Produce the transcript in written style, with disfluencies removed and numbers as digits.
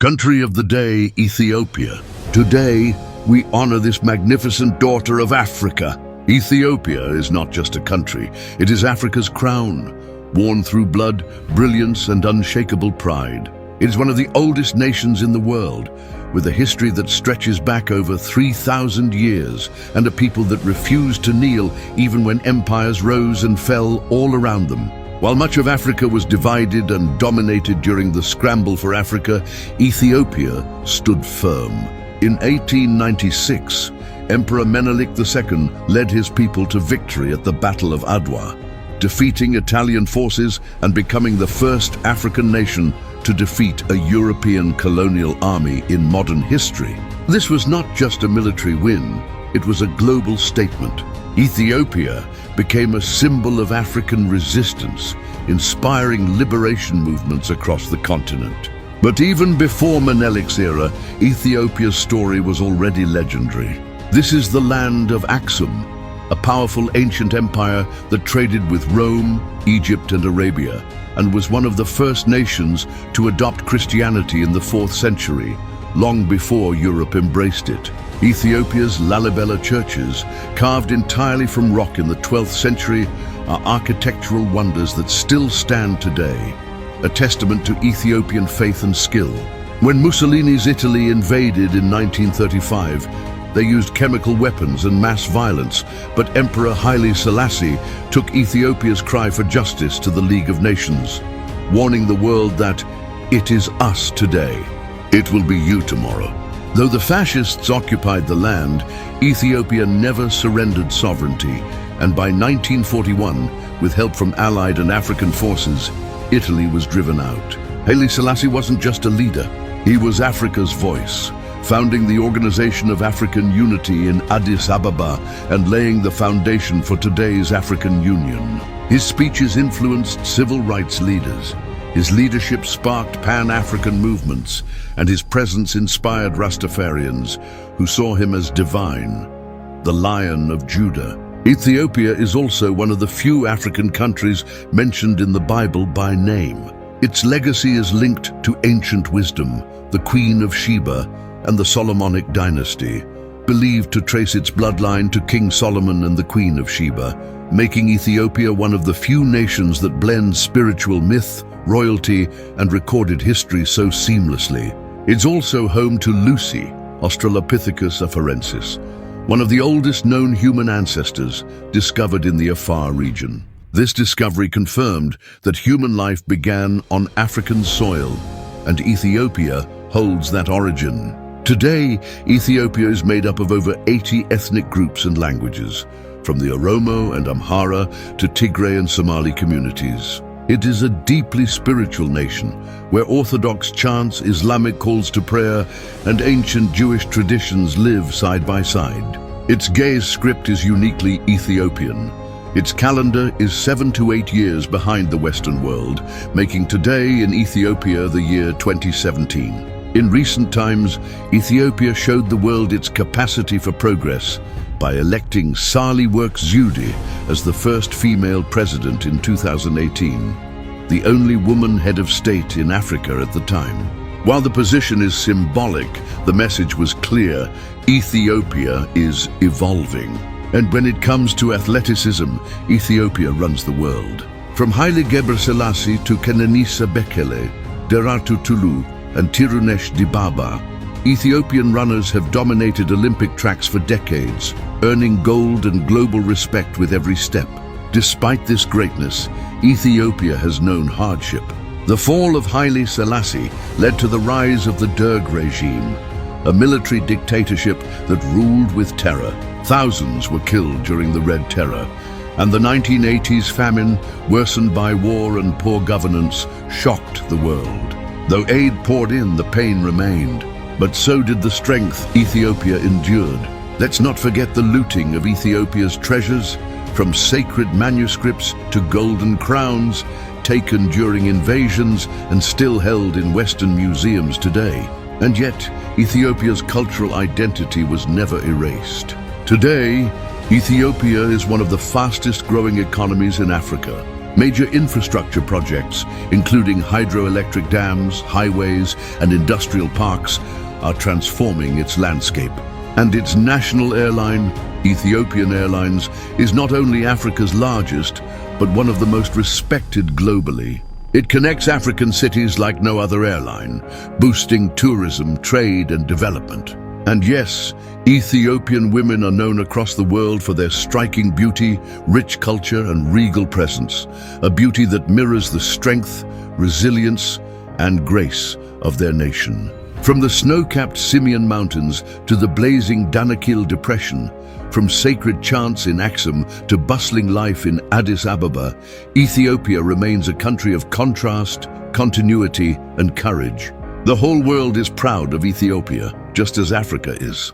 Country of the day, Ethiopia. Today, we honor this magnificent daughter of Africa. Ethiopia is not just a country, it is Africa's crown, worn through blood, brilliance, and unshakable pride. It is one of the oldest nations in the world, with a history that stretches back over 3,000 years, and a people that refused to kneel even when empires rose and fell all around them. While much of Africa was divided and dominated during the scramble for Africa, Ethiopia stood firm. In 1896, Emperor Menelik II led his people to victory at the Battle of Adwa, defeating Italian forces and becoming the first African nation to defeat a European colonial army in modern history. This was not just a military win, it was a global statement. Ethiopia became a symbol of African resistance, inspiring liberation movements across the continent. But even before Menelik's era, Ethiopia's story was already legendary. This is the land of Aksum, a powerful ancient empire that traded with Rome, Egypt, and Arabia, and was one of the first nations to adopt Christianity in the 4th century, long before Europe embraced it. Ethiopia's Lalibela churches, carved entirely from rock in the 12th century, are architectural wonders that still stand today, a testament to Ethiopian faith and skill. When Mussolini's Italy invaded in 1935, they used chemical weapons and mass violence, but Emperor Haile Selassie took Ethiopia's cry for justice to the League of Nations, warning the world that it is us today, it will be you tomorrow. Though the fascists occupied the land, Ethiopia never surrendered sovereignty, and by 1941, with help from Allied and African forces, Italy was driven out. Haile Selassie wasn't just a leader, he was Africa's voice, founding the Organization of African Unity in Addis Ababa and laying the foundation for today's African Union. His speeches influenced civil rights leaders. His leadership sparked Pan-African movements, and his presence inspired Rastafarians, who saw him as divine, the Lion of Judah. Ethiopia is also one of the few African countries mentioned in the Bible by name. Its legacy is linked to ancient wisdom, the Queen of Sheba, and the Solomonic dynasty, believed to trace its bloodline to King Solomon and the Queen of Sheba, making Ethiopia one of the few nations that blends spiritual myth, royalty, and recorded history so seamlessly. It's also home to Lucy, Australopithecus afarensis, one of the oldest known human ancestors discovered in the Afar region. This discovery confirmed that human life began on African soil, and Ethiopia holds that origin. Today, Ethiopia is made up of over 80 ethnic groups and languages, from the Oromo and Amhara to Tigray and Somali communities. It is a deeply spiritual nation, where Orthodox chants, Islamic calls to prayer, and ancient Jewish traditions live side by side. Its Ge'ez script is uniquely Ethiopian. Its calendar is 7 to 8 years behind the Western world, making today in Ethiopia the year 2017. In recent times, Ethiopia showed the world its capacity for progress by electing Sahle-Work Zewde as the first female president in 2018, the only woman head of state in Africa at the time. While the position is symbolic, the message was clear: Ethiopia is evolving. And when it comes to athleticism, Ethiopia runs the world. From Haile Gebrselassie to Kenenisa Bekele, Deratu Tulu, and Tirunesh Dibaba, Ethiopian runners have dominated Olympic tracks for decades, earning gold and global respect with every step. Despite this greatness, Ethiopia has known hardship. The fall of Haile Selassie led to the rise of the Derg regime, a military dictatorship that ruled with terror. Thousands were killed during the Red Terror, and the 1980s famine, worsened by war and poor governance, shocked the world. Though aid poured in, the pain remained, but so did the strength Ethiopia endured. Let's not forget the looting of Ethiopia's treasures, from sacred manuscripts to golden crowns, taken during invasions and still held in Western museums today. And yet, Ethiopia's cultural identity was never erased. Today, Ethiopia is one of the fastest growing economies in Africa, Major infrastructure projects, including hydroelectric dams, highways, and industrial parks, are transforming its landscape. And its national airline, Ethiopian Airlines, is not only Africa's largest, but one of the most respected globally. It connects African cities like no other airline, boosting tourism, trade, and development. And yes, Ethiopian women are known across the world for their striking beauty, rich culture, and regal presence, a beauty that mirrors the strength, resilience, and grace of their nation. From the snow-capped Simien Mountains to the blazing Danakil Depression, from sacred chants in Axum to bustling life in Addis Ababa, Ethiopia remains a country of contrast, continuity, and courage. The whole world is proud of Ethiopia, just as Africa is.